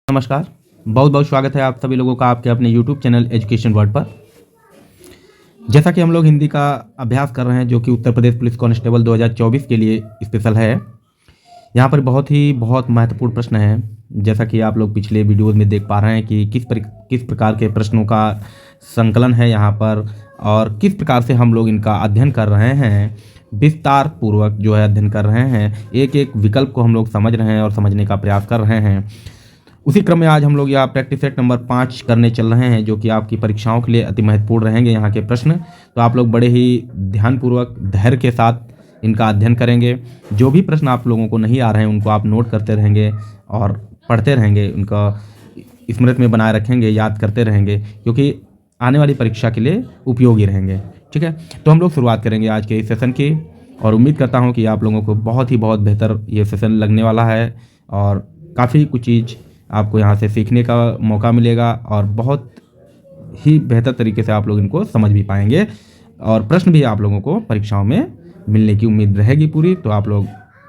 नमस्कार। बहुत बहुत स्वागत है आप सभी लोगों का आपके अपने YouTube चैनल एजुकेशन वर्ल्ड पर। जैसा कि हम लोग हिंदी का अभ्यास कर रहे हैं जो कि उत्तर प्रदेश पुलिस कांस्टेबल 2024 के लिए स्पेशल है। यहाँ पर बहुत महत्वपूर्ण प्रश्न है। जैसा कि आप लोग पिछले वीडियोज़ में देख पा रहे हैं कि किस प्रकार के प्रश्नों का संकलन है यहाँ पर और किस प्रकार से हम लोग इनका अध्ययन कर रहे हैं, विस्तार पूर्वक जो है अध्ययन कर रहे हैं। एक एक विकल्प को हम लोग समझ रहे हैं और समझने का प्रयास कर रहे हैं। उसी क्रम में आज हम लोग यहाँ प्रैक्टिस सेट नंबर 5 करने चल रहे हैं जो कि आपकी परीक्षाओं के लिए अति महत्वपूर्ण रहेंगे यहाँ के प्रश्न। तो आप लोग बड़े ही ध्यानपूर्वक धैर्य के साथ इनका अध्ययन करेंगे। जो भी प्रश्न आप लोगों को नहीं आ रहे हैं उनको आप नोट करते रहेंगे और पढ़ते रहेंगे, उनका स्मृति में बनाए रखेंगे, याद करते रहेंगे क्योंकि आने वाली परीक्षा के लिए उपयोगी रहेंगे। ठीक है, तो हम लोग शुरुआत करेंगे आज के इस सेशन की और उम्मीद करता हूँ कि आप लोगों को बहुत बेहतर ये सेशन लगने वाला है और काफ़ी कुछ चीज़ आपको यहाँ से सीखने का मौका मिलेगा और बहुत ही बेहतर तरीके से आप लोग इनको समझ भी पाएंगे और प्रश्न भी आप लोगों को परीक्षाओं में मिलने की उम्मीद रहेगी पूरी। तो आप लोग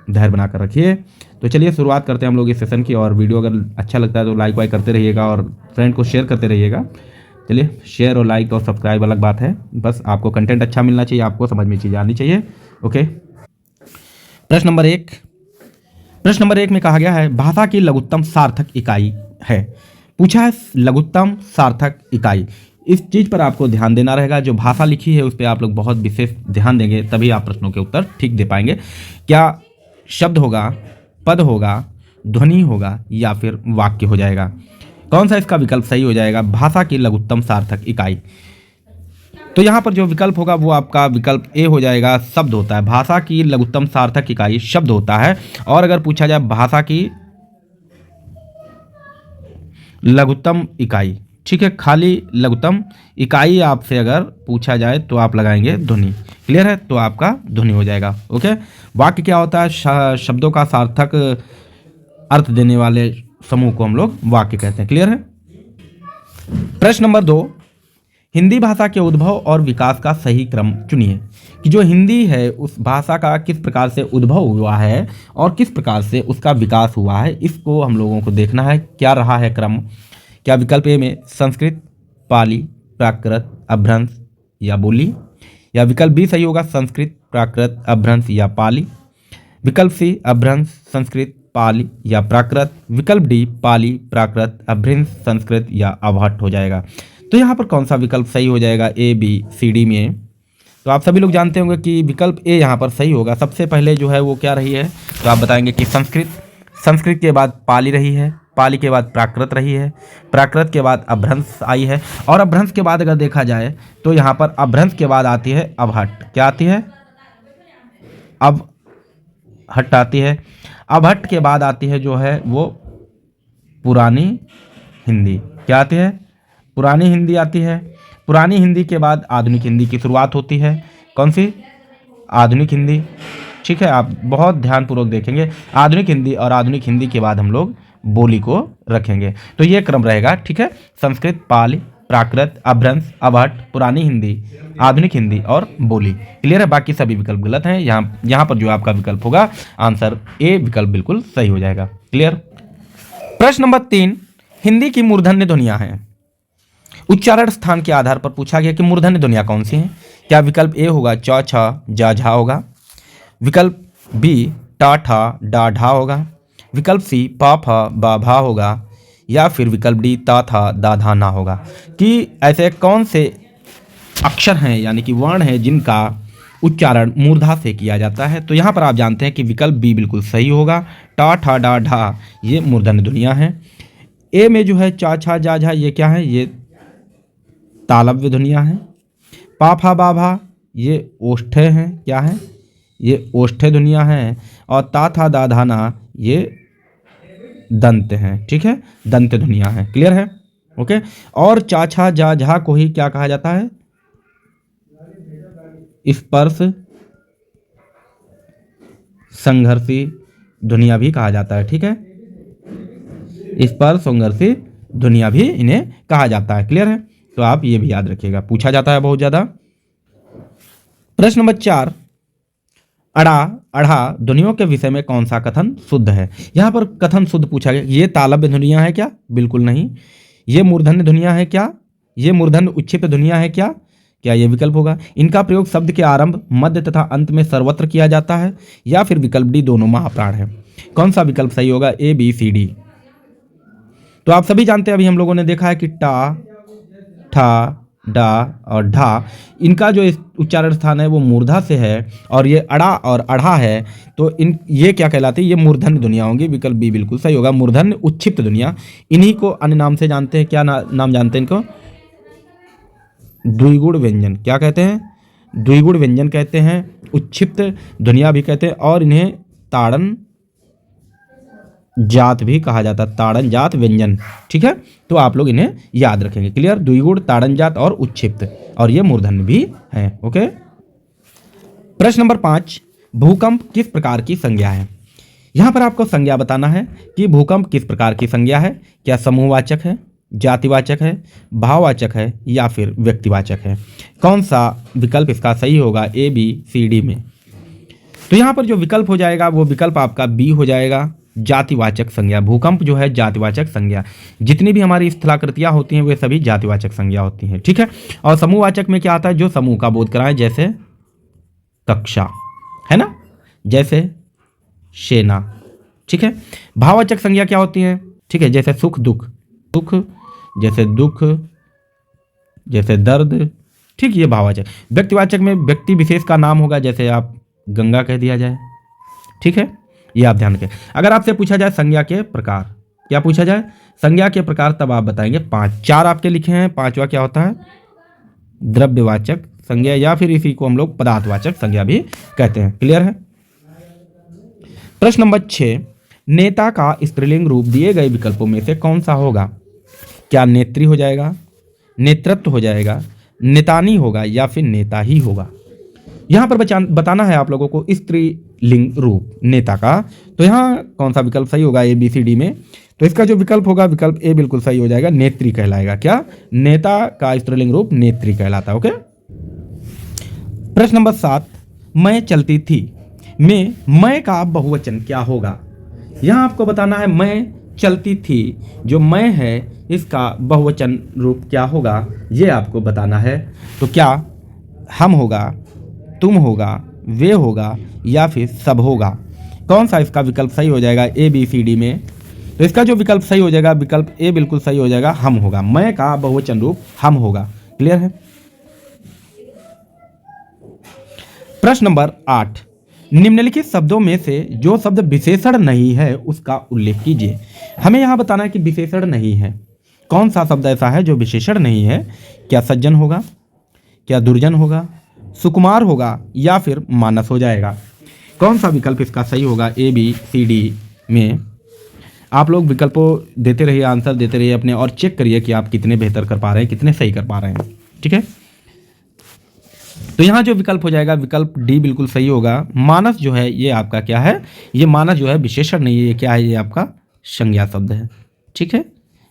धैर्य बनाकर रखिए। तो चलिए शुरुआत करते हैं हम लोग इस सेशन की। और वीडियो अगर अच्छा लगता है तो लाइक वाइक करते रहिएगा और फ्रेंड को शेयर करते रहिएगा। चलिए, शेयर और लाइक और सब्सक्राइब अलग बात है, बस आपको कंटेंट अच्छा मिलना चाहिए, आपको समझ में चीज़ें आनी चाहिए। ओके, प्रश्न नंबर एक में कहा गया है भाषा की लघुत्तम सार्थक इकाई है। पूछा है लघुत्तम सार्थक इकाई। इस चीज़ पर आपको ध्यान देना रहेगा। जो भाषा लिखी है उस पर आप लोग बहुत विशेष ध्यान देंगे, तभी आप प्रश्नों के उत्तर ठीक दे पाएंगे। क्या शब्द होगा, पद होगा, ध्वनि होगा या फिर वाक्य हो जाएगा? कौन सा इसका विकल्प सही हो जाएगा? भाषा की लघुत्तम सार्थक इकाई। तो यहाँ पर जो विकल्प होगा वो आपका विकल्प ए हो जाएगा। शब्द होता है, भाषा की लघुत्तम सार्थक इकाई शब्द होता है। और अगर पूछा जाए भाषा की लघुत्तम इकाई, ठीक है, खाली लघुत्तम इकाई आपसे अगर पूछा जाए तो आप लगाएंगे ध्वनि। क्लियर है? तो आपका ध्वनि हो जाएगा। ओके, वाक्य क्या होता है? शब्दों का सार्थक अर्थ देने वाले समूह को हम लोग वाक्य कहते हैं। क्लियर है? प्रश्न नंबर 2, हिंदी भाषा के उद्भव और विकास का सही क्रम चुनिए। कि जो हिंदी है उस भाषा का किस प्रकार से उद्भव हुआ है और किस प्रकार से उसका विकास हुआ है, इसको हम लोगों को देखना है। क्या रहा है क्रम? क्या विकल्प ए में संस्कृत, पाली, प्राकृत, अपभ्रंश या बोली? या विकल्प बी सही होगा, संस्कृत, प्राकृत, अपभ्रंश या पाली? विकल्प सी अपभ्रंश, संस्कृत, पाली या प्राकृत? विकल्प डी पाली, प्राकृत, अपभ्रंश, संस्कृत या अवहट्ठ हो जाएगा। तो यहाँ पर कौन सा विकल्प सही हो जाएगा ए, बी, सी, डी में? तो आप सभी लोग जानते होंगे कि विकल्प ए यहाँ पर सही होगा। सबसे पहले जो है वो क्या रही है, तो आप बताएंगे कि संस्कृत के बाद पाली रही है, पाली के बाद प्राकृत रही है, प्राकृत के बाद अपभ्रंश आई है और अपभ्रंश के बाद अगर देखा जाए तो यहाँ पर अपभ्रंश के बाद आती है अवहट्ठ। क्या आती है? अवहट्ठ आती है। अवहट्ठ के बाद आती है जो है वो पुरानी हिंदी। क्या आती है? पुरानी हिंदी आती है। पुरानी हिंदी के बाद आधुनिक हिंदी की शुरुआत होती है। कौन सी? आधुनिक हिंदी। ठीक है, आप बहुत ध्यानपूर्वक देखेंगे। आधुनिक हिंदी और आधुनिक हिंदी के बाद हम लोग बोली को रखेंगे। तो ये क्रम रहेगा। ठीक है, संस्कृत, पाली, प्राकृत, अपभ्रंश, अवहट्ठ, पुरानी हिंदी, आधुनिक हिंदी और बोली। क्लियर है? बाकी सभी विकल्प गलत हैं। यहाँ पर जो आपका विकल्प होगा आंसर ए विकल्प बिल्कुल सही हो जाएगा। क्लियर? प्रश्न नंबर 3, हिंदी की मूर्धन्य ध्वनियाँ हैं। उच्चारण स्थान के आधार पर पूछा गया कि मूर्धन्य ध्वनियाँ कौन सी हैं। क्या विकल्प ए होगा च, छ, जा, झा होगा? विकल्प बी टा, ठा, डा, ढा होगा? विकल्प सी पा, फा, बा, भा होगा? या फिर विकल्प डी ता, था, दा, धा, ना होगा? कि ऐसे कौन से अक्षर हैं यानी कि वर्ण हैं जिनका उच्चारण मूर्धा से किया जाता है? तो यहाँ पर आप जानते हैं कि विकल्प बी बिल्कुल सही होगा। टा, ठा, डा, ढा ये मूर्धन्य ध्वनियाँ हैं। ए में जो है चा, छा, जा, झा ये क्या है? ये तालव्य ध्वनियाँ हैं। पा, फा, बा, भा ये ओष्ठ्य हैं। क्या है? ये ओष्ठ्य ध्वनियाँ हैं। और ता, था, दा, धा, ना ये दंत हैं। ठीक है, दंत ध्वनियाँ हैं। क्लियर है? ओके। और चा, छा, जा, झा को ही क्या कहा जाता है? स्पर्श संघर्षी ध्वनियाँ भी कहा जाता है। ठीक है, स्पर्श संघर्षी ध्वनियाँ भी इन्हें कहा जाता है। क्लियर है? तो आप ये भी याद रखिएगा, पूछा जाता है बहुत ज़्यादा। प्रश्न नंबर 4, अड़ा, अढ़ा ध्वनियों के विषय में कौन सा कथन शुद्ध है? यहाँ पर कथन शुद्ध पूछा गया। ये तालव्य ध्वनियाँ है क्या? बिल्कुल नहीं। ये मूर्धन्य ध्वनियाँ है क्या? ये मूर्धन्य उच्छिष्ट ध्वनियाँ है क्या? क्या ये विकल्प होगा? इनका प्रयोग शब्द के आरंभ, मध्य तथा अंत में सर्वत्र किया जाता है, या फिर विकल्प डी दोनों महाप्राण है? कौन सा विकल्प सही होगा? ए, बी, सी, डी। तो आप सभी जानते हैं, अभी हम लोगों ने देखा है कि टा, ठा, डा और ढा, इनका जो उच्चारण स्थान है वो मूर्धा से है, और ये अड़ा और अढ़ा है, तो इन ये क्या कहलाती है? ये मूर्धन्य ध्वनिया होंगी। विकल्प बी बिल्कुल सही होगा, मूर्धन्य उच्छिष्ट ध्वनिया। इन्हीं को अन्य नाम से जानते हैं। क्या नाम जानते हैं इनको? द्विगुण व्यंजन। क्या कहते हैं? द्विगुण व्यंजन कहते हैं, उच्छिष्ट ध्वनिया भी कहते हैं, और इन्हें ताड़न जात भी कहा जाता है, ताड़न जात व्यंजन। ठीक है, तो आप लोग इन्हें याद रखेंगे। क्लियर? द्विगुण, ताड़न जात और उच्छिष्ट, और ये मूर्धन्य भी है। ओके। प्रश्न नंबर 5, भूकंप किस प्रकार की संज्ञा है? यहां पर आपको संज्ञा बताना है कि भूकंप किस प्रकार की संज्ञा है। क्या समूहवाचक है, जातिवाचक है, भाववाचक है, या फिर व्यक्तिवाचक है? कौन सा विकल्प इसका सही होगा? ए, बी, सी, डी में? तो यहाँ पर जो विकल्प हो जाएगा वो विकल्प आपका बी हो जाएगा, जातिवाचक संज्ञा। भूकंप जो है जातिवाचक संज्ञा। जितनी भी हमारी स्थलाकृतियाँ होती हैं वे सभी जातिवाचक संज्ञा होती हैं। ठीक है। और समूहवाचक में क्या आता है? जो समूह का बोध कराए, जैसे कक्षा, है ना, जैसे सेना। ठीक है। भाववाचक संज्ञा क्या होती है? ठीक है, जैसे सुख, दुख, सुख जैसे दुख, जैसे दर्द। ठीक, ये भाववाचक। व्यक्तिवाचक में व्यक्ति विशेष का नाम होगा, जैसे आप गंगा कह दिया जाए। ठीक है, ये आप ध्यान रखें। अगर आपसे पूछा जाए संज्ञा के प्रकार, क्या पूछा जाए? संज्ञा के प्रकार, तब आप बताएंगे 5। 4 आपके लिखे हैं, 5वां क्या होता है? द्रव्यवाचक संज्ञा, या फिर इसी को हम लोग पदार्थवाचक संज्ञा भी कहते हैं। क्लियर है? प्रश्न नंबर 6, नेता का स्त्रीलिंग रूप दिए गए विकल्पों में से कौन सा होगा? क्या नेत्री हो जाएगा, नेतृत्व हो जाएगा, नेतानी होगा, या फिर नेता ही होगा? यहाँ पर बताना है आप लोगों को स्त्रीलिंग रूप नेता का। तो यहाँ कौन सा विकल्प सही होगा? ए, बी, सी, डी में? तो इसका जो विकल्प होगा, विकल्प ए बिल्कुल सही हो जाएगा, नेत्री कहलाएगा। क्या? नेता का स्त्रीलिंग रूप नेत्री कहलाता है। ओके। प्रश्न नंबर 7, मैं चलती थी में मैं का बहुवचन क्या होगा? यहाँ आपको बताना है मैं चलती थी, जो मैं है इसका बहुवचन रूप क्या होगा, ये आपको बताना है। तो क्या हम होगा, तुम होगा, वे होगा, या फिर सब होगा? कौन सा इसका विकल्प सही हो जाएगा? ए, बी, सी, डी में? तो इसका जो विकल्प सही हो जाएगा, विकल्प ए बिल्कुल सही हो जाएगा, हम होगा। मैं का बहुवचन रूप हम होगा। क्लियर है? प्रश्न नंबर 8, निम्नलिखित शब्दों में से जो शब्द विशेषण नहीं है उसका उल्लेख कीजिए। हमें यहाँ बताना है कि विशेषण नहीं है। कौन सा शब्द ऐसा है जो विशेषण नहीं है? क्या सज्जन होगा, क्या दुर्जन होगा, सुकुमार होगा, या फिर मानस हो जाएगा? कौन सा विकल्प इसका सही होगा? ए, बी, सी, डी में? आप लोग विकल्पों देते रहिए, आंसर देते रहिए अपने, और चेक करिए कि आप कितने बेहतर कर पा रहे हैं, कितने सही कर पा रहे हैं। ठीक है। तो यहाँ जो विकल्प हो जाएगा, विकल्प डी बिल्कुल सही होगा। मानस जो है ये आपका क्या है? ये मानस जो है विशेषण नहीं है, ये क्या है? ये आपका संज्ञा शब्द है। ठीक है,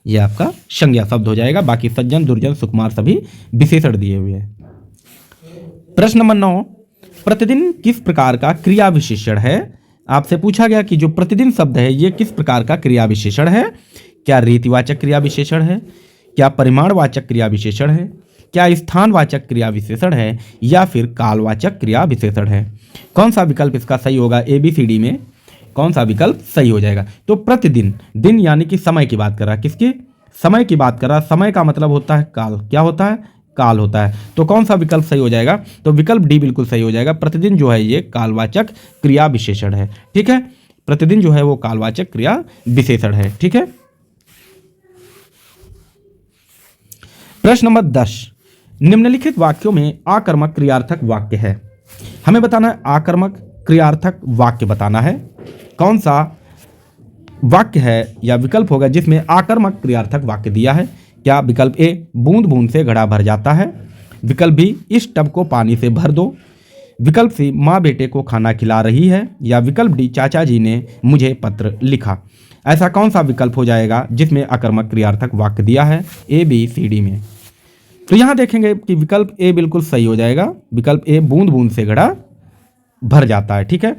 ये आपका संज्ञा शब्द हो जाएगा। बाकी सज्जन, दुर्जन, सुकुमार सभी विशेषण दिए हुए हैं। प्रश्न नंबर 9, प्रतिदिन किस प्रकार का क्रिया विशेषण है? आपसे पूछा गया कि जो प्रतिदिन शब्द है ये किस प्रकार का क्रिया विशेषण है? क्या रीतिवाचक क्रिया विशेषण है, क्या परिमाणवाचक क्रिया विशेषण है, क्या स्थानवाचक क्रिया विशेषण है, या फिर कालवाचक क्रिया विशेषण है? कौन सा विकल्प इसका सही होगा? ए, बी, सी, डी में कौन सा विकल्प सही हो जाएगा? तो प्रतिदिन, दिन यानी कि समय की बात कर रहा है। किसकी? समय की बात कर रहा है। समय का मतलब होता है काल। क्या होता है? काल होता है। तो कौन सा विकल्प सही हो जाएगा? तो विकल्प डी बिल्कुल सही हो जाएगा। प्रतिदिन जो है ये कालवाचक क्रिया विशेषण है। ठीक है, प्रतिदिन जो है वो कालवाचक क्रिया विशेषण है। ठीक है। प्रश्न नंबर 10, निम्नलिखित वाक्यों में आकर्मक क्रियार्थक वाक्य है। हमें बताना है आकर्मक क्रियार्थक वाक्य बताना है। कौन सा वाक्य है या विकल्प होगा जिसमें आकर्मक क्रियार्थक वाक्य दिया है? क्या विकल्प ए, बूंद बूंद से घड़ा भर जाता है, विकल्प बी, इस टब को पानी से भर दो, विकल्प सी, माँ बेटे को खाना खिला रही है, या विकल्प डी, चाचा जी ने मुझे पत्र लिखा? ऐसा कौन सा विकल्प हो जाएगा जिसमें आकर्मक क्रियार्थक वाक्य दिया है? ए, बी, सी, डी में? तो यहाँ देखेंगे कि विकल्प ए बिल्कुल सही हो जाएगा। विकल्प ए, बूंद बूंद से घड़ा भर जाता है, ठीक है,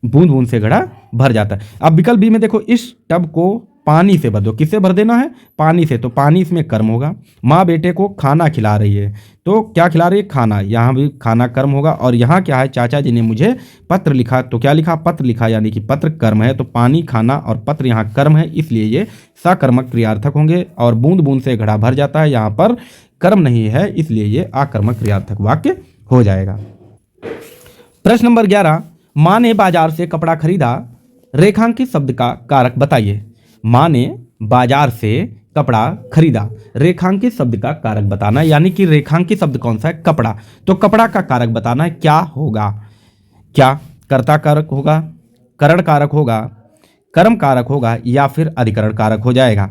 बूंद बूंद से घड़ा भर जाता है। अब विकल्प बी में देखो, इस टब को पानी से भर दो, किससे भर देना है, पानी से, तो पानी इसमें कर्म होगा। माँ बेटे को खाना खिला रही है, तो क्या खिला रही है, खाना, यहाँ भी खाना कर्म होगा। और यहाँ क्या है, चाचा जी ने मुझे पत्र लिखा, तो क्या लिखा, पत्र लिखा, यानी कि पत्र कर्म है, तो पानी, खाना और पत्र यहाँ कर्म है, इसलिए ये सकर्मक क्रियार्थक होंगे। और बूंद बूंद से घड़ा भर जाता है, यहाँ पर कर्म नहीं है, इसलिए ये आकर्मक क्रियार्थक वाक्य हो जाएगा। प्रश्न नंबर 11, माँ ने बाजार से कपड़ा खरीदा, रेखांकित शब्द का कारक बताइए। माँ ने बाजार से कपड़ा खरीदा, रेखांकित शब्द का कारक बताना है, यानी कि रेखांकित शब्द कौन सा है, कपड़ा, तो कपड़ा का कारक बताना है, क्या होगा, क्या कर्ता कारक होगा, करण कारक होगा, कर्म कारक होगा, या फिर अधिकरण कारक हो जाएगा।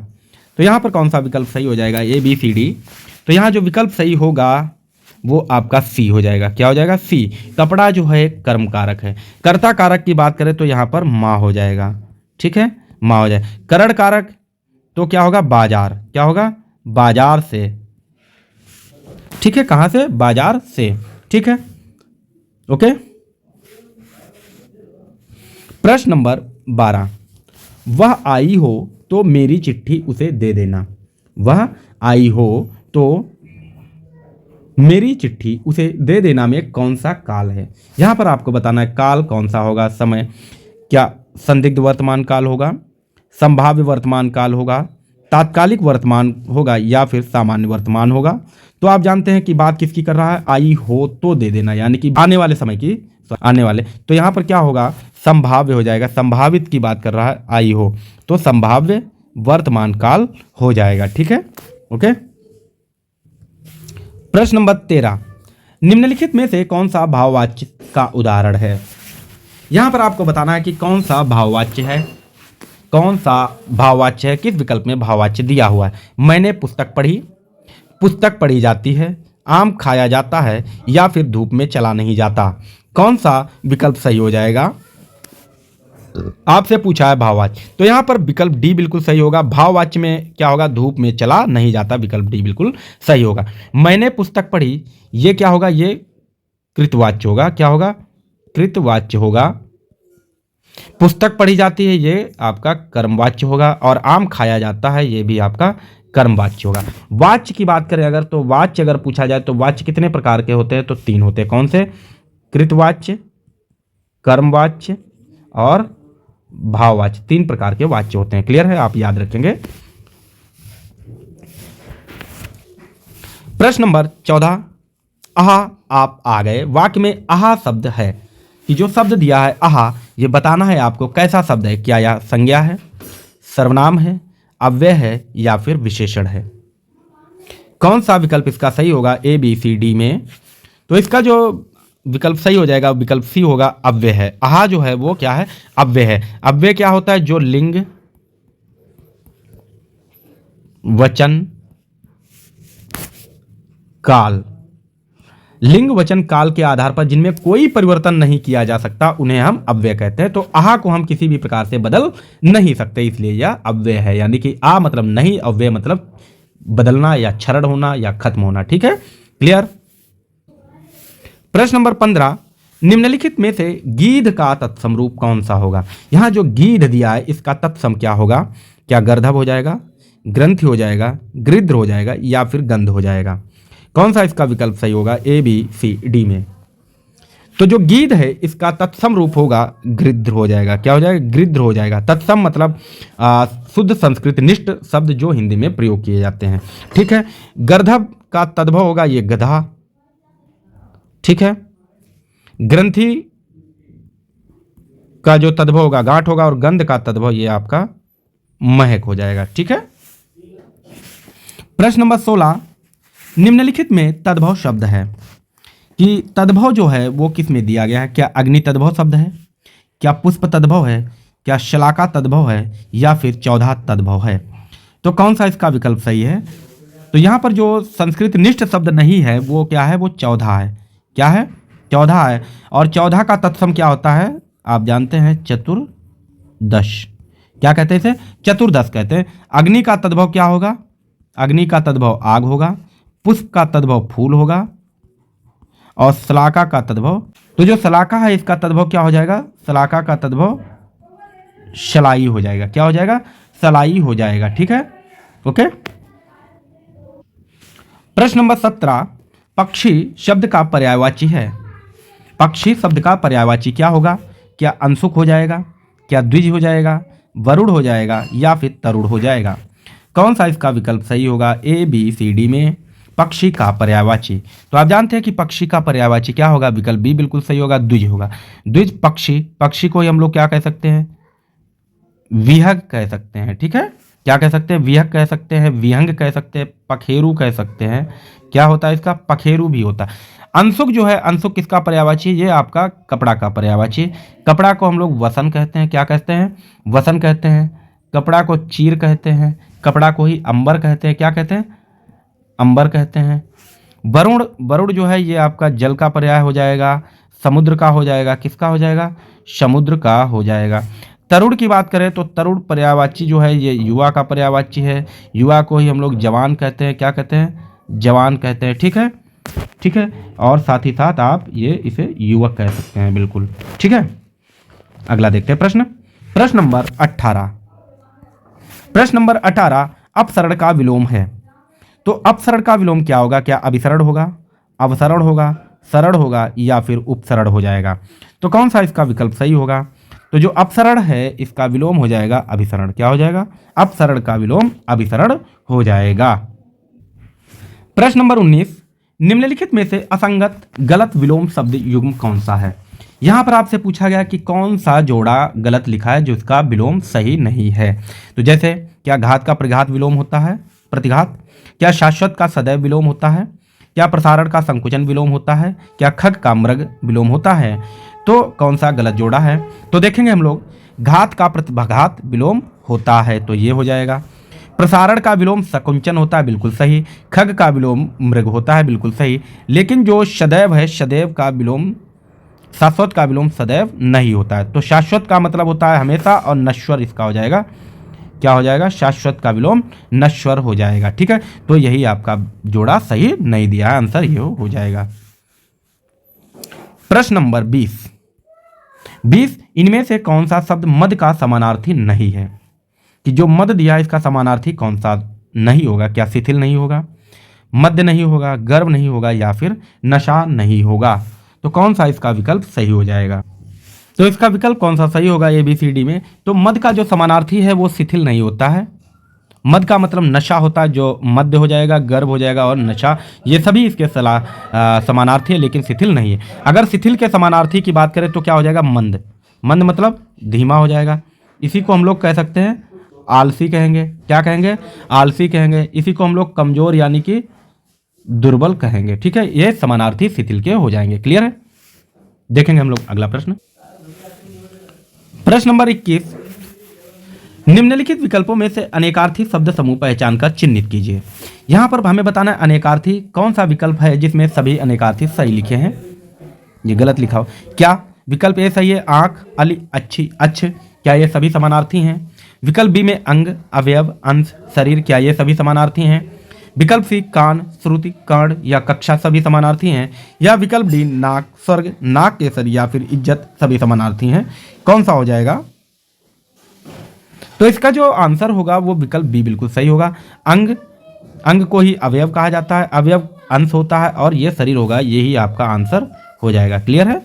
तो यहाँ पर कौन सा विकल्प सही हो जाएगा, ए बी सी डी। तो यहाँ जो विकल्प सही होगा वो आपका सी हो जाएगा, क्या हो जाएगा, सी। कपड़ा जो है कर्म कारक है। कर्ता कारक की बात करें तो यहाँ पर माँ हो जाएगा, ठीक है, माँ हो जाए। करण कारक तो क्या होगा, बाजार, क्या होगा, बाजार से, ठीक है, कहां से, बाजार से, ठीक है, ओके। प्रश्न नंबर 12, वह आई हो तो मेरी चिट्ठी उसे दे देना। वह आई हो तो मेरी चिट्ठी उसे दे देना में कौन सा काल है। यहां पर आपको बताना है काल कौन सा होगा, समय, क्या संदिग्ध वर्तमान काल होगा, संभाव्य वर्तमान काल होगा, तात्कालिक वर्तमान होगा, या फिर सामान्य वर्तमान होगा। तो आप जानते हैं कि बात किसकी कर रहा है, आई हो तो दे देना, यानी कि आने वाले समय की, आने वाले, तो यहाँ पर क्या होगा, संभाव्य हो जाएगा, संभावित की बात कर रहा है, आई हो तो संभाव्य वर्तमान काल हो जाएगा, ठीक है, ओके। प्रश्न नंबर 13, निम्नलिखित में से कौन सा भाववाच्य का उदाहरण है। यहां पर आपको बताना है कि कौन सा भाववाच्य है, कौन सा भाववाच्य है, किस विकल्प में भाववाच्य दिया हुआ है। मैंने पुस्तक पढ़ी, पुस्तक पढ़ी जाती है, आम खाया जाता है, या फिर धूप में चला नहीं जाता। कौन सा विकल्प सही हो जाएगा, आपसे पूछा है भाववाच्य, तो यहाँ पर विकल्प डी बिल्कुल सही होगा। भाववाच्य में क्या होगा, धूप में चला नहीं जाता, विकल्प डी बिल्कुल सही होगा। मैंने पुस्तक पढ़ी, ये क्या होगा, ये कृतवाच्य होगा, क्या होगा, कृतवाच्य होगा। पुस्तक पढ़ी जाती है, ये आपका कर्मवाच्य होगा। और आम खाया जाता है, ये भी आपका कर्मवाच्य होगा। वाच्य की बात करें अगर, तो वाच्य अगर पूछा जाए तो वाच्य कितने प्रकार के होते हैं, तो 3 होते हैं। कौन से, कृतवाच्य, कर्मवाच्य और भाववाच्य, 3 प्रकार के वाच्य होते हैं। क्लियर है, आप याद रखेंगे। प्रश्न नंबर 14, आहा आप आ गए, वाक्य में आहा शब्द है, कि जो शब्द दिया है आहा, ये बताना है आपको कैसा शब्द है, क्या यह संज्ञा है, सर्वनाम है, अव्यय है, या फिर विशेषण है। कौन सा विकल्प इसका सही होगा, ए बी सी डी में। तो इसका जो विकल्प सही हो जाएगा विकल्प सी होगा, अव्यय है। आहा जो है वो क्या है, अव्यय है। अव्यय क्या होता है, जो लिंग, वचन, काल, लिंग वचन काल के आधार पर जिनमें कोई परिवर्तन नहीं किया जा सकता उन्हें हम अव्यय कहते हैं। तो आहा को हम किसी भी प्रकार से बदल नहीं सकते, इसलिए यह अव्यय है। यानी कि आ मतलब नहीं, अव्यय मतलब बदलना या क्षरण होना या खत्म होना, ठीक है, क्लियर। प्रश्न नंबर 15, निम्नलिखित में से गीध का तत्सम रूप कौन सा होगा। यहां जो गीध दिया है इसका तत्सम क्या होगा, क्या गर्दभ हो जाएगा, ग्रंथि हो जाएगा, गृध्र हो जाएगा, या फिर गंध हो जाएगा। कौन सा इसका विकल्प सही होगा, ए बी सी डी में। तो जो गीध है इसका तत्सम रूप होगा गृध्र हो जाएगा, क्या हो जाएगा, गृध्र हो जाएगा। तत्सम मतलब शुद्ध संस्कृत निष्ठ शब्द जो हिंदी में प्रयोग किए जाते हैं, ठीक है। गर्दभ का तद्भव होगा ये गधा, ठीक है। ग्रंथि का जो तद्भव होगा गांठ होगा, और गंध का तद्भव ये आपका महक हो जाएगा, ठीक है। प्रश्न नंबर 16, निम्नलिखित में तद्भव शब्द है, कि तद्भव जो है वो किस में दिया गया है। क्या अग्नि तद्भव शब्द है, क्या पुष्प तद्भव है, क्या शलाका तद्भव है, या फिर चौधा तद्भव है। तो कौन सा इसका विकल्प सही है। तो यहाँ पर जो संस्कृत निष्ठ शब्द नहीं है वो क्या है, वो चौधा है, क्या है, चौधा है। और चौधा का तत्सम क्या होता है, आप जानते हैं, चतुर्दश। क्या कहते हैं इसे, चतुर्दश कहते हैं। अग्नि का तद्भव क्या होगा, अग्नि का तद्भव आग होगा, पुष्प का तद्भव फूल होगा, और शलाका का तद्भव, तो तो जो सलाका है इसका तद्भव क्या हो जाएगा, सलाका का तद्भव शलाई हो जाएगा। क्या हो जाएगा, सलाई हो जाएगा। ठीक है, ओके। प्रश्न नंबर 17, पक्षी शब्द का पर्यायवाची है। पक्षी शब्द का पर्यायवाची क्या होगा, क्या अंशुक हो जाएगा, क्या द्विज हो जाएगा, वरुण हो जाएगा या फिर तरुण हो जाएगा। कौन सा इसका विकल्प सही होगा, ए बी सी डी में पक्षी का पर्यायवाची। तो आप जानते हैं कि पक्षी का पर्यायवाची क्या होगा, विकल्प बी बिल्कुल सही होगा, द्विज होगा। द्विज पक्षी, पक्षी को ही हम लोग क्या कह सकते हैं, विहंग कह सकते हैं। ठीक है, क्या कह सकते हैं, विहंग कह सकते हैं, विहंग कह सकते हैं, पखेरु कह सकते हैं। क्या होता है इसका, पखेरु भी होता है। अंशुक जो है, अंशुक किसका पर्यायवाची, ये आपका कपड़ा का पर्यायवाची। कपड़ा को हम लोग वसन कहते हैं। क्या कहते हैं, वसन कहते हैं। कपड़ा को चीर कहते हैं। कपड़ा को ही अंबर कहते हैं। क्या कहते हैं, अंबर कहते हैं। वरुण, वरुण जो है ये आपका जल का पर्याय हो जाएगा, समुद्र का हो जाएगा। किसका हो जाएगा, समुद्र का हो जाएगा। तरुण की बात करें तो तरुण पर्यायवाची जो है ये युवा का पर्यायवाची है। युवा को ही हम लोग जवान कहते हैं। क्या कहते हैं, जवान कहते हैं। ठीक है, ठीक है, और साथ ही साथ आप ये इसे युवक कह सकते हैं, बिल्कुल। ठीक है, अगला देखते हैं प्रश्न। प्रश्न नंबर 18, प्रश्न नंबर 18, अपसरण का विलोम है। तो अपसरण का विलोम क्या होगा, क्या अभिसरण होगा, अवसरण होगा, सरण होगा या फिर उपसरण हो जाएगा। तो कौन सा इसका विकल्प सही होगा, तो जो अपसरण है इसका विलोम हो जाएगा अभिसरण। क्या हो जाएगा, अपसरण का विलोम अभिसरण हो जाएगा। प्रश्न नंबर 19, निम्नलिखित में से असंगत गलत विलोम शब्द युग्म कौन सा है। यहां पर आपसे पूछा गया कि कौन सा जोड़ा गलत लिखा है जिसका विलोम सही नहीं है। तो जैसे क्या घात का प्रघात विलोम होता है, प्रतिघात। क्या शाश्वत का सदैव विलोम होता है। क्या प्रसारण का संकुचन विलोम होता है। क्या खग का मृग विलोम होता है। तो कौन सा गलत जोड़ा है, तो देखेंगे हम लोग, घात का प्रतिघात विलोम होता है तो ये हो जाएगा। प्रसारण का विलोम संकुचन होता है, बिल्कुल सही। खग का विलोम मृग होता है, बिल्कुल सही। लेकिन जो सदैव है, सदैव का विलोम, शाश्वत का विलोम सदैव नहीं होता है। तो शाश्वत का मतलब होता है हमेशा, और नश्वर इसका हो जाएगा। क्या हो जाएगा, शाश्वत का विलोम नश्वर हो जाएगा। ठीक है, तो यही आपका जोड़ा सही नहीं दिया है, आंसर ये हो जाएगा। प्रश्न नंबर 20, इनमें से कौन सा शब्द मद का समानार्थी नहीं है, कि जो मद दिया है इसका समानार्थी कौन सा नहीं होगा। क्या शिथिल नहीं होगा, मद्य नहीं होगा, गर्व नहीं होगा या फिर नशा नहीं होगा। तो कौन सा इसका विकल्प सही हो जाएगा, तो इसका विकल्प कौन सा सही होगा ए बी सी डी में। तो मद का जो समानार्थी है वो शिथिल नहीं होता है। मद का मतलब नशा होता है, जो मध्य हो जाएगा, गर्भ हो जाएगा और नशा, ये सभी इसके समानार्थी है, लेकिन शिथिल नहीं है। अगर शिथिल के समानार्थी की बात करें तो क्या हो जाएगा, मंद। मंद मतलब धीमा हो जाएगा। इसी को हम लोग कह सकते हैं आलसी कहेंगे। क्या कहेंगे, आलसी कहेंगे। इसी को हम लोग कमजोर यानी कि दुर्बल कहेंगे। ठीक है, ये समानार्थी शिथिल के हो जाएंगे। क्लियर है, देखेंगे हम लोग अगला प्रश्न। प्रश्न नंबर 21, निम्नलिखित विकल्पों में से अनेकार्थी शब्द समूह पहचान कर चिन्हित कीजिए। यहां पर हमें बताना है अनेकार्थी कौन सा विकल्प है जिसमें सभी अनेकार्थी सही लिखे हैं, ये गलत लिखा हो। क्या विकल्प ए सही है, आंख, अली, अच्छी, अच्छ, क्या ये सभी समानार्थी हैं। विकल्प बी में अंग, अवयव, अंश, शरीर, क्या ये सभी समानार्थी हैं। विकल्प सी कान, श्रुति, कर्ण या कक्षा सभी समानार्थी हैं। या विकल्प डी नाक, स्वर्ग, नाक, केसर या फिर इज्जत सभी समानार्थी हैं। कौन सा हो जाएगा, तो इसका जो आंसर होगा वो विकल्प बी बिल्कुल सही होगा। अंग, अंग को ही अवयव कहा जाता है, अवयव अंश होता है और ये शरीर होगा, यही आपका आंसर हो जाएगा। क्लियर है।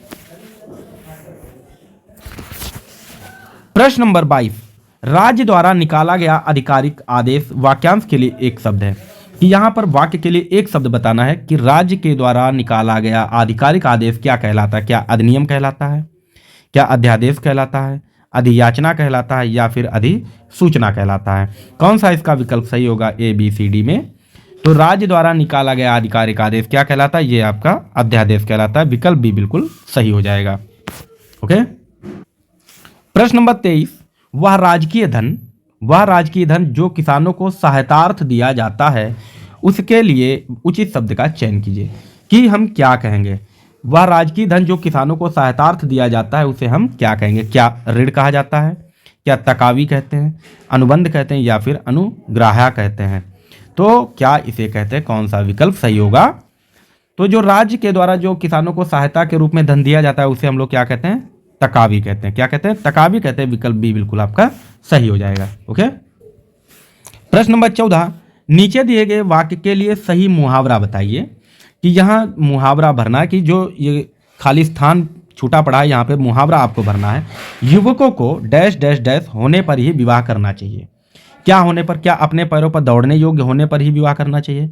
प्रश्न नंबर 22, राज्य द्वारा निकाला गया आधिकारिक आदेश वाक्यांश के लिए एक शब्द है, कि यहां पर वाक्य के लिए एक शब्द बताना है कि राज्य के द्वारा निकाला गया आधिकारिक आदेश क्या कहलाता है। क्या अधिनियम कहलाता है, क्या अध्यादेश कहलाता है, अधियाचना कहलाता है या फिर अधिसूचना कहलाता है। कौन सा इसका विकल्प सही होगा ए बी सी डी में। तो राज्य द्वारा निकाला गया आधिकारिक आदेश क्या कहलाता है, ये आपका अध्यादेश कहलाता है। विकल्प बी बिल्कुल सही हो जाएगा। ओके। प्रश्न नंबर 23, वह राजकीय धन जो किसानों को सहायतार्थ दिया जाता है उसके लिए उचित शब्द का चयन कीजिए। कि हम क्या कहेंगे, वह राजकीय धन जो किसानों को सहायतार्थ दिया जाता है उसे हम क्या कहेंगे। क्या ऋण कहा जाता है, क्या तकावी कहते हैं, अनुबंध कहते हैं या फिर अनुग्राह्य कहते हैं। तो क्या इसे कहते हैं, कौन सा विकल्प सही होगा, तो जो राज्य के द्वारा जो किसानों को सहायता के रूप में धन दिया जाता है उसे हम लोग क्या कहते हैं, तकावी कहते हैं। क्या कहते हैं, तकावी कहते हैं। विकल्प बी बिल्कुल आपका सही हो जाएगा। ओके। प्रश्न नंबर 14, नीचे दिए गए वाक्य के लिए सही मुहावरा बताइए। कि यहाँ मुहावरा भरना है कि जो ये खाली स्थान छूटा पड़ा है यहाँ पे मुहावरा आपको भरना है। युवकों को डैश डैश डैश होने पर ही विवाह करना चाहिए। क्या होने पर, क्या अपने पैरों पर दौड़ने योग्य होने पर ही विवाह करना चाहिए,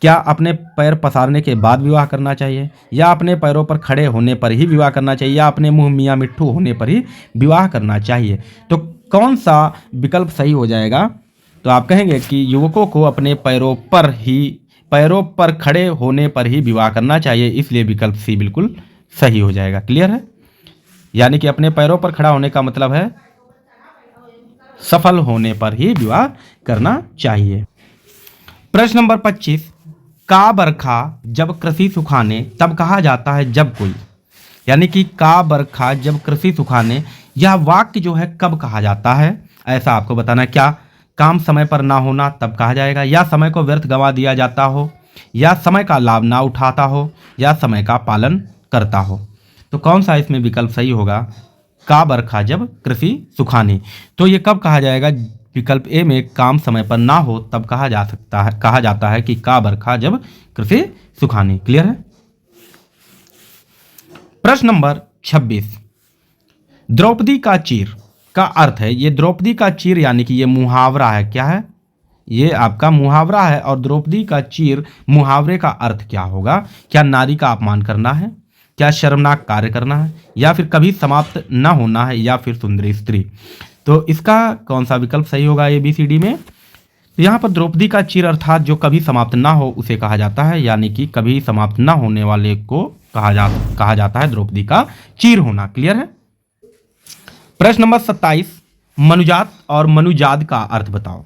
क्या अपने पैर पसारने के बाद विवाह करना चाहिए, या अपने पैरों पर खड़े होने पर ही विवाह करना चाहिए, या अपने मुंह मियाँ मिट्ठू होने पर ही विवाह करना चाहिए। तो कौन सा विकल्प सही हो जाएगा? तो आप कहेंगे कि युवकों को अपने पैरों पर खड़े होने पर ही विवाह करना चाहिए, इसलिए विकल्प सी बिल्कुल सही हो जाएगा। क्लियर है? यानी कि अपने पैरों पर खड़ा होने का मतलब है सफल होने पर ही विवाह करना चाहिए। प्रश्न नंबर 25, का बरखा जब कृषि सुखाने तब कहा जाता है जब कोई, यानी कि का बरखा जब कृषि सुखाने, यह वाक्य जो है कब कहा जाता है ऐसा आपको बताना है। क्या काम समय पर ना होना तब कहा जाएगा, या समय को व्यर्थ गंवा दिया जाता हो, या समय का लाभ ना उठाता हो, या समय का पालन करता हो। तो कौन सा इसमें विकल्प सही होगा? का बरखा जब कृषि सुखाने, तो ये कब कहा जाएगा? विकल्प ए में काम समय पर ना हो तब कहा जाता है कि का बरखा जब कृषि सुखाने। क्लियर है? प्रश्न नंबर 26, द्रौपदी का चीर का अर्थ है, ये द्रौपदी का चीर यानी कि ये मुहावरा है। क्या है? ये आपका मुहावरा है। और द्रौपदी का चीर मुहावरे का अर्थ क्या होगा? क्या नारी का अपमान करना है, क्या शर्मनाक कार्य करना है, या फिर कभी समाप्त न होना है, या फिर सुंदरी स्त्री। तो इसका कौन सा विकल्प सही होगा ABCD में? तो यहाँ पर द्रौपदी का चीर अर्थात जो कभी समाप्त ना हो उसे कहा जाता है, यानी कि कभी समाप्त ना होने वाले को कहा जाता है द्रौपदी का चीर होना। क्लियर है? प्रश्न नंबर 27, मनुजात और मनुजाद का अर्थ बताओ।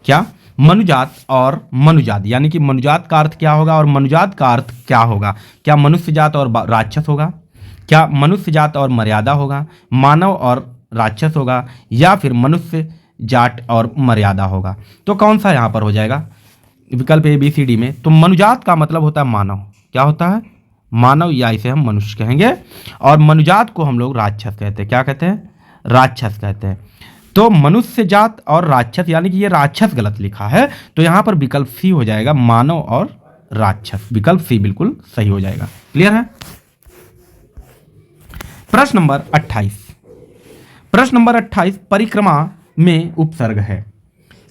क्या मनुजात और मनुजाद, यानी कि मनुजात का अर्थ क्या होगा और मनुजाद का अर्थ क्या होगा? क्या मनुष्य जात और राक्षस होगा, क्या मनुष्य जात और मर्यादा होगा, मानव और राक्षस होगा, या फिर मनुष्य जाट और मर्यादा होगा। तो कौन सा यहाँ पर हो जाएगा विकल्प ABCD में? तो मनुजात का मतलब होता है मानव। क्या होता है? मानव, या इसे हम मनुष्य कहेंगे। और मनुजात को हम लोग राक्षस कहते हैं। क्या कहते हैं? राक्षस कहते हैं। तो मनुष्य जात और राक्षस, यानी कि ये राक्षस गलत लिखा है, तो यहाँ पर विकल्प सी हो जाएगा, मानव और राक्षस। विकल्प सी बिल्कुल सही हो जाएगा। क्लियर है? प्रश्न नंबर 28, परिक्रमा में उपसर्ग है।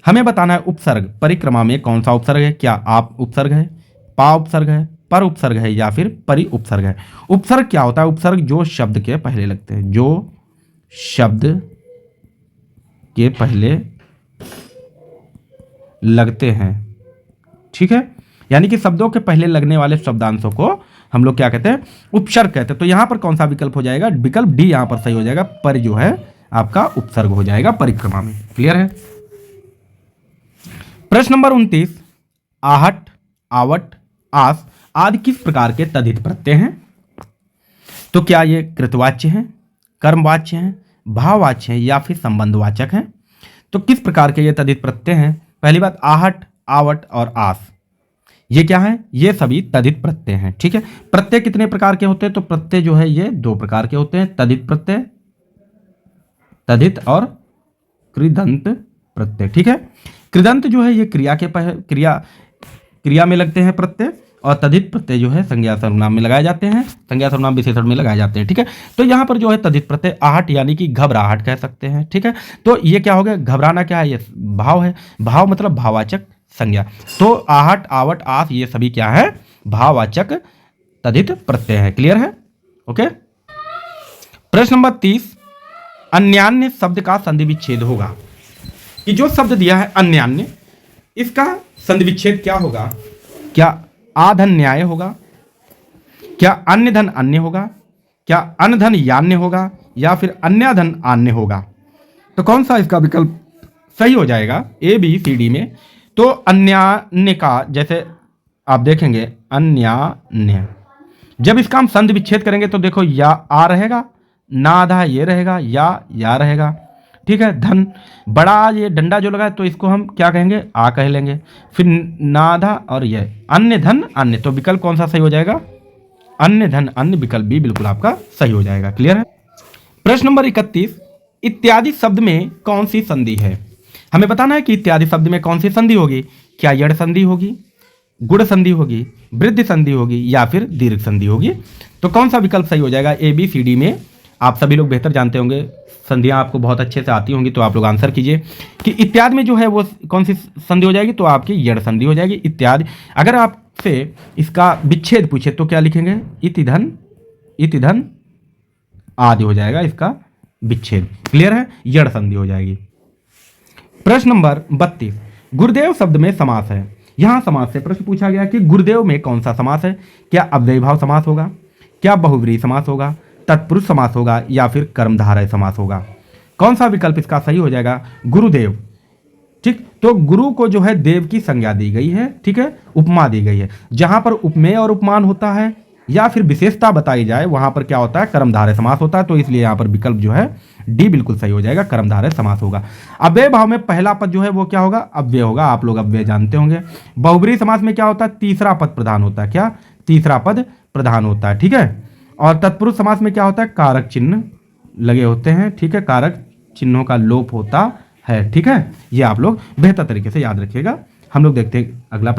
हमें बताना है उपसर्ग परिक्रमा में कौन सा उपसर्ग है। क्या आप उपसर्ग है, पा उपसर्ग है, पर उपसर्ग है, या फिर परि उपसर्ग है। उपसर्ग क्या होता है? उपसर्ग जो शब्द के पहले लगते हैं, जो शब्द के पहले लगते हैं। ठीक है? यानी कि शब्दों के पहले लगने वाले शब्दांशों को हम लोग क्या कहते हैं? उपसर्ग कहते हैं। तो यहां पर कौन सा विकल्प हो जाएगा? विकल्प डी यहां पर सही हो जाएगा। पर जो है आपका उपसर्ग हो जाएगा परिक्रमा में। क्लियर है? प्रश्न नंबर 29, आहट, आवट, आस आदि किस प्रकार के तद्धित प्रत्यय हैं? तो क्या ये कृतवाच्य हैं, कर्मवाच्य हैं, भाववाच्य हैं, या फिर संबंधवाचक हैं? तो किस प्रकार के ये तद्धित प्रत्यय हैं? पहली बात, आहट, आवट और आस, ये क्या है? ये सभी तद्धित प्रत्यय हैं। ठीक है? प्रत्यय कितने प्रकार के होते हैं? तो प्रत्यय जो है ये 2 प्रकार के होते हैं, तद्धित प्रत्यय, तद्धित और कृदंत प्रत्यय। ठीक है? कृदंत जो है ये क्रिया में लगते हैं प्रत्यय, और तद्धित प्रत्यय जो है संज्ञा सर्वनाम में लगाए जाते हैं, संज्ञा सर्वनाम विशेषण में लगाए जाते हैं। ठीक है? तो यहाँ पर जो है तद्धित प्रत्यय आहट यानी कि घबराहट कह सकते हैं। ठीक है? तो ये क्या हो गया? घबराना क्या है? ये भाव है। भाव मतलब भाववाचक संज्ञा। तो आहट, आवट, आस ये सभी क्या है? भाववाचक तद्धित प्रत्यय है। क्लियर है? ओके। प्रश्न नंबर 30, अन्यान्य शब्द का संधि विच्छेद होगा। कि जो शब्द दिया है अन्यान्य, इसका संधि विच्छेद क्या होगा? क्या आधन न्याय होगा, क्या अन्य धन अन्य होगा, क्या अन धन यान्य होगा, या फिर अन्य धन आन्य होगा। तो कौन सा इसका विकल्प सही हो जाएगा ABCD में? तो अन्यान्य का, जैसे आप देखेंगे अन्यान्य, जब इसका हम संधि विच्छेद करेंगे तो देखो या आ रहेगा, ना आधा ये रहेगा, या रहेगा। ठीक है। धन, बड़ा ये डंडा जो लगा है तो इसको हम क्या कहेंगे, आ कह लेंगे। फिर नाधा और यह अन्य धन अन्य, तो विकल्प कौन सा सही हो जाएगा, अन्य धन अन्य, विकल्प बी बिल्कुल आपका सही हो जाएगा। क्लियर है। प्रश्न नंबर 31, इत्यादि शब्द में कौन सी संधि है। हमें बताना है कि इत्यादि शब्द में कौन सी संधि होगी। क्या यड़ संधि होगी, गुण संधि होगी, वृद्धि संधि होगी या फिर दीर्घ संधि होगी। तो कौन सा विकल्प सही हो जाएगा। ए बी सी डी में आप सभी लोग बेहतर जानते होंगे, संधियां आपको बहुत अच्छे से आती होंगी, तो आप लोग आंसर कीजिए कि इत्यादि में जो है वो कौन सी संधि हो जाएगी। तो आपकी यड़ संधि हो जाएगी। इत्यादि, अगर आपसे इसका विच्छेद पूछे तो क्या लिखेंगे, इति धन आदि हो जाएगा इसका विच्छेद। क्लियर है, यड़ संधि हो जाएगी। प्रश्न नंबर 32, गुरुदेव शब्द में समास है। यहां समास से प्रश्न पूछा गया कि गुरुदेव में कौन सा समास है। क्या अव्ययी भाव समास होगा, क्या बहुव्रीहि समास होगा, तत्पुरुष समास होगा या फिर कर्मधारय समास होगा। कौन सा विकल्प इसका सही हो जाएगा, गुरुदेव। ठीक, तो गुरु को जो है देव की संज्ञा दी गई है, ठीक है, उपमा दी गई है। जहां पर उपमेय और उपमान होता है या फिर विशेषता बताई जाए वहां पर क्या होता है, कर्मधारय समास होता है। तो इसलिए यहां पर विकल्प जो है डी बिल्कुल सही हो जाएगा, कर्मधारय समास होगा। अव्यय भाव में पहला पद जो है वो क्या होगा, अव्यय होगा। आप लोग अव्यय जानते होंगे। बहुव्रीहि समास में क्या होता है, तीसरा पद प्रधान होता है। क्या, तीसरा पद प्रधान होता है। ठीक है। और तत्पुरुष समास में क्या होता है, कारक चिन्ह लगे होते हैं। ठीक है, कारक चिन्हों का लोप होता है। ठीक है, ये आप लोग बेहतर तरीके से याद रखिएगा। हम लोग देखते हैं अगला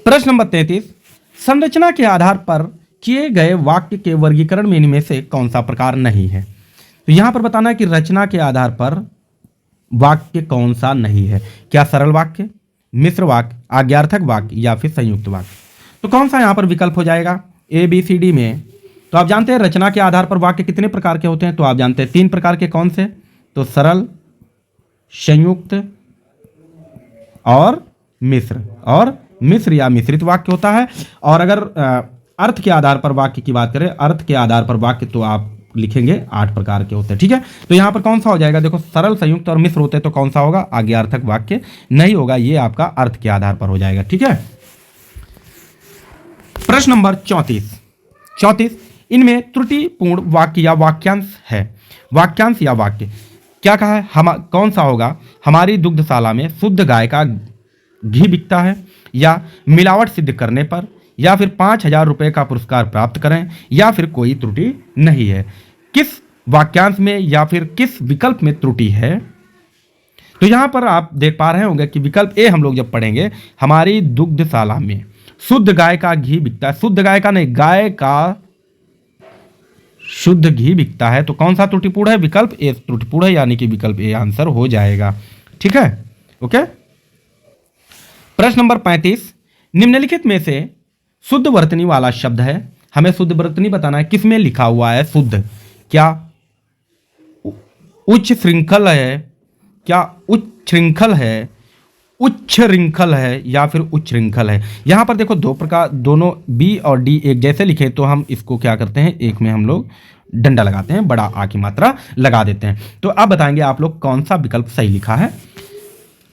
प्रश्न नंबर 33, संरचना के आधार पर किए गए वाक्य के वर्गीकरण में इनमें से कौन सा प्रकार नहीं है। तो यहां पर बताना है कि रचना के आधार पर वाक्य कौन सा नहीं है। क्या सरल वाक्य, मिश्र वाक्य, आज्ञार्थक वाक्य या फिर संयुक्त वाक्य। तो कौन सा यहां पर विकल्प हो जाएगा, ए बी सी डी में। तो आप जानते हैं रचना के आधार पर वाक्य कितने प्रकार के होते हैं। तो आप जानते हैं 3 प्रकार के। कौन से, तो सरल, संयुक्त और मिश्र या मिश्रित वाक्य होता है। और अगर अर्थ के आधार पर वाक्य की बात करें, अर्थ के आधार पर वाक्य, तो आप लिखेंगे 8 प्रकार के होते हैं। ठीक है, तो यहां पर कौन सा हो जाएगा, देखो सरल, संयुक्त और मिश्र होते हैं तो कौन सा होगा, आज्ञार्थक वाक्य नहीं होगा, ये आपका अर्थ के आधार पर हो जाएगा। ठीक है। प्रश्न नंबर 34, इनमें त्रुटिपूर्ण वाक्य या वाक्यांश है। वाक्यांश या वाक्य क्या कहा है, हम कौन सा होगा, हमारी दुग्धशाला में शुद्ध गाय का घी बिकता है, या मिलावट सिद्ध करने पर, या फिर 5,000 रुपये का पुरस्कार प्राप्त करें, या फिर कोई त्रुटि नहीं है। किस वाक्यांश में या फिर किस विकल्प में त्रुटि है। तो यहां पर आप देख पा रहे होंगे कि विकल्प ए हम लोग जब पढ़ेंगे, हमारी दुग्धशाला में शुद्ध गाय का घी बिकता है, शुद्ध गाय का नहीं, गाय का शुद्ध घी बिकता है, तो कौन सा त्रुटिपूर्ण है, विकल्प ए त्रुटिपूर्ण है, यानी कि विकल्प ए आंसर हो जाएगा। ठीक है, ओके। प्रश्न नंबर 35, निम्नलिखित में से शुद्ध वर्तनी वाला शब्द है। हमें शुद्ध वर्तनी बताना है, किसमें लिखा हुआ है शुद्ध। क्या उच्च श्रृंखल है, क्या उच्च श्रृंखल है, उच्च श्रृंखल है या फिर उच्च श्रृंखल है। यहां पर देखो 2 प्रकार, दोनों बी और डी एक जैसे लिखे तो हम इसको क्या करते हैं, एक में हम लोग डंडा लगाते हैं, बड़ा आ की मात्रा लगा देते हैं। तो अब बताएंगे आप लोग कौन सा विकल्प सही लिखा है।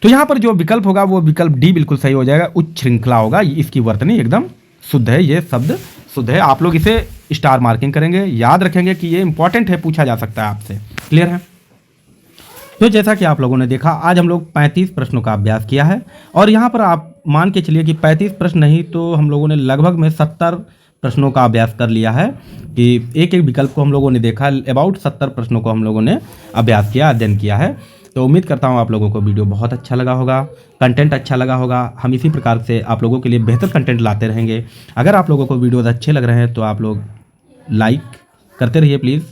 तो यहां पर जो विकल्प होगा वो विकल्प डी बिल्कुल सही हो जाएगा, उच्च श्रृंखला होगा। इसकी वर्तनी एकदम शुद्ध है, ये शब्द शुद्ध है। आप लोग इसे स्टार मार्किंग करेंगे, याद रखेंगे कि ये इंपॉर्टेंट है, पूछा जा सकता है आपसे। क्लियर है। तो जैसा कि आप लोगों ने देखा, आज हम लोग 35 प्रश्नों का अभ्यास किया है। और यहाँ पर आप मान के चलिए कि 35 प्रश्न नहीं तो हम लोगों ने लगभग में 70 प्रश्नों का अभ्यास कर लिया है, कि एक एक विकल्प को हम लोगों ने देखा। अबाउट 70 प्रश्नों को हम लोगों ने अभ्यास किया, अध्ययन किया है। तो उम्मीद करता हूँ आप लोगों को वीडियो बहुत अच्छा लगा होगा, कंटेंट अच्छा लगा होगा। हम इसी प्रकार से आप लोगों के लिए बेहतर कंटेंट लाते रहेंगे। अगर आप लोगों को वीडियोज़ अच्छे लग रहे हैं तो आप लोग लाइक करते रहिए प्लीज़,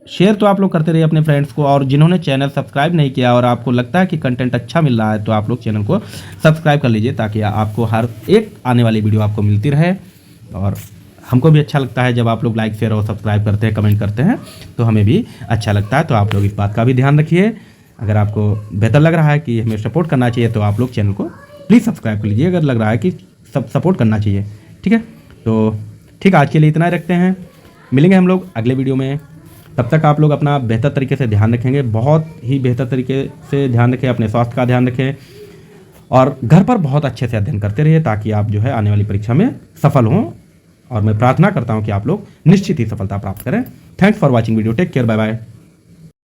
शेयर तो आप लोग करते रहिए अपने फ्रेंड्स को। और जिन्होंने चैनल सब्सक्राइब नहीं किया और आपको लगता है कि कंटेंट अच्छा मिल रहा है तो आप लोग चैनल को सब्सक्राइब कर लीजिए, ताकि आपको हर एक आने वाली वीडियो आपको मिलती रहे। और हमको भी अच्छा लगता है जब आप लोग लाइक, शेयर और सब्सक्राइब करते हैं, कमेंट करते हैं, तो हमें भी अच्छा लगता है। तो आप लोग इस बात का भी ध्यान रखिए। अगर आपको बेहतर लग रहा है कि हमें सपोर्ट करना चाहिए तो आप लोग चैनल को प्लीज़ सब्सक्राइब कर लीजिए, अगर लग रहा है कि सपोर्ट करना चाहिए। ठीक है, तो ठीक है, आज के लिए इतना ही रखते हैं। मिलेंगे हम लोग अगले वीडियो में। तब तक आप लोग अपना बेहतर तरीके से ध्यान रखेंगे, बहुत ही बेहतर तरीके से ध्यान रखें, अपने स्वास्थ्य का ध्यान रखें और घर पर बहुत अच्छे से अध्ययन करते रहिए, ताकि आप जो है आने वाली परीक्षा में सफल हों। और मैं प्रार्थना करता हूं कि आप लोग निश्चित ही सफलता प्राप्त करें। Thanks for watching video, take care, bye bye.